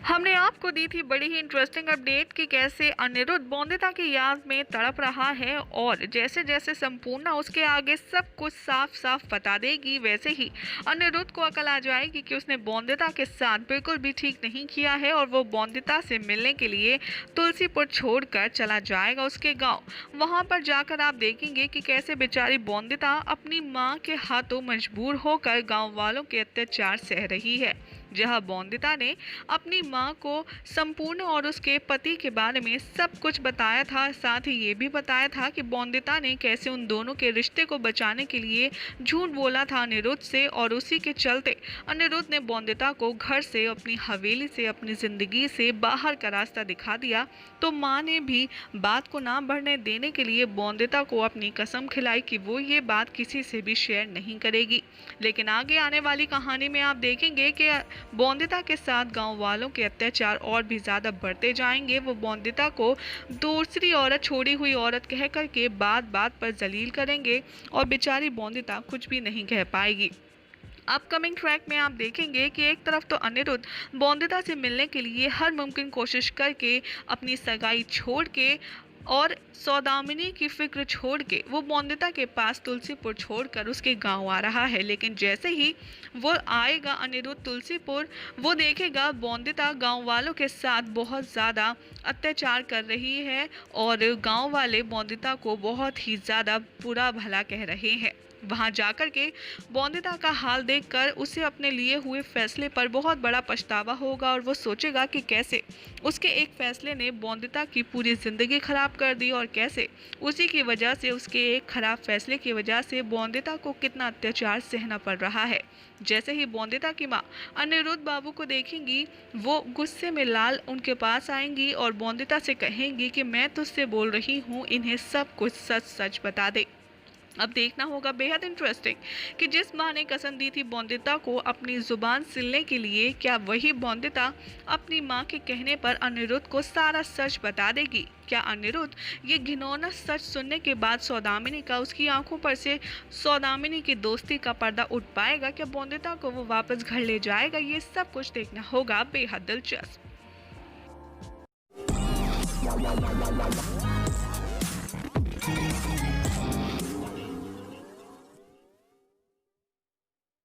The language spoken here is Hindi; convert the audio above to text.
हमने आपको दी थी बड़ी ही इंटरेस्टिंग अपडेट कि कैसे अनिरुद्ध बॉन्दिता की याद में तड़प रहा है, और जैसे जैसे संपूर्णा उसके आगे सब कुछ साफ साफ बता देगी, वैसे ही अनिरुद्ध को अकल आ जाएगी कि उसने बॉन्दिता के साथ बिल्कुल भी ठीक नहीं किया है, और वो बॉन्दिता से मिलने के लिए तुलसीपुर छोड़कर चला जाएगा उसके गांव। वहां पर जाकर आप देखेंगे कि कैसे बेचारी बॉन्दिता अपनी मां के हाथों मजबूर होकर गांव वालों के अत्याचार सह रही है। जहां बॉन्दिता ने अपनी मां को संपूर्ण और उसके पति के बारे में सब कुछ बताया था, साथ ही ये भी बताया था कि बॉन्दिता ने कैसे उन दोनों के रिश्ते को बचाने के लिए झूठ बोला था अनिरुद्ध से, और उसी के चलते अनिरुद्ध ने बॉन्दिता को घर से, अपनी हवेली से, अपनी जिंदगी से बाहर का रास्ता दिखा दिया। तो मां ने भी बात को ना बढ़ने देने के लिए बॉन्दिता को अपनी कसम खिलाई कि वो ये बात किसी से भी शेयर नहीं करेगी। लेकिन आगे आने वाली कहानी में आप देखेंगे कि बॉन्दिता के साथ गांव वालों के अत्याचार और भी ज्यादा बढ़ते जाएंगे। वो बॉन्दिता को दूसरी औरत, छोड़ी हुई औरत कह कर के बात बात पर जलील करेंगे, और बेचारी बॉन्दिता कुछ भी नहीं कह पाएगी। अपकमिंग ट्रैक में आप देखेंगे कि एक तरफ तो अनिरुद्ध बॉन्दिता से मिलने के लिए हर मुमकिन कोशिश करके अपनी सगाई छोड़ के और सौदामिनी की फिक्र छोड़ के वो बॉन्दिता के पास तुलसीपुर छोड़कर उसके गांव आ रहा है। लेकिन जैसे ही वो आएगा अनिरुद्ध तुलसीपुर, वो देखेगा बॉन्दिता गांव वालों के साथ बहुत ज़्यादा अत्याचार कर रही है, और गांव वाले बॉन्दिता को बहुत ही ज़्यादा बुरा भला कह रहे हैं। वहां जाकर के बॉन्दिता का हाल देखकर उसे अपने लिए हुए फैसले पर बहुत बड़ा पछतावा होगा, और वो सोचेगा कि कैसे उसके एक फैसले ने बॉन्दिता की पूरी ज़िंदगी खराब कर दी, और कैसे उसी की वजह से, उसके एक खराब फैसले की वजह से बॉन्दिता को कितना अत्याचार सहना पड़ रहा है। जैसे ही बॉन्दिता की माँ अनिरुद्ध बाबू को देखेंगी, वो गुस्से में लाल उनके पास आएंगी और बॉन्दिता से कहेंगी कि मैं तुझसे बोल रही हूँ, इन्हें सब कुछ सच सच बता दे। अब देखना होगा बेहद इंटरेस्टिंग कि जिस माँ ने कसम दी थी बॉन्दिता को अपनी जुबान सिलने के लिए, क्या वही बॉन्दिता अपनी माँ के कहने पर अनिरुद्ध को सारा सच बता देगी? क्या अनिरुद्ध ये घिनौना सच सुनने के बाद सौदामिनी का, उसकी आंखों पर से सौदामिनी की दोस्ती का पर्दा उठ पाएगा? क्या बॉन्दिता को वो वापस घर ले जाएगा? ये सब कुछ देखना होगा बेहद दिलचस्प।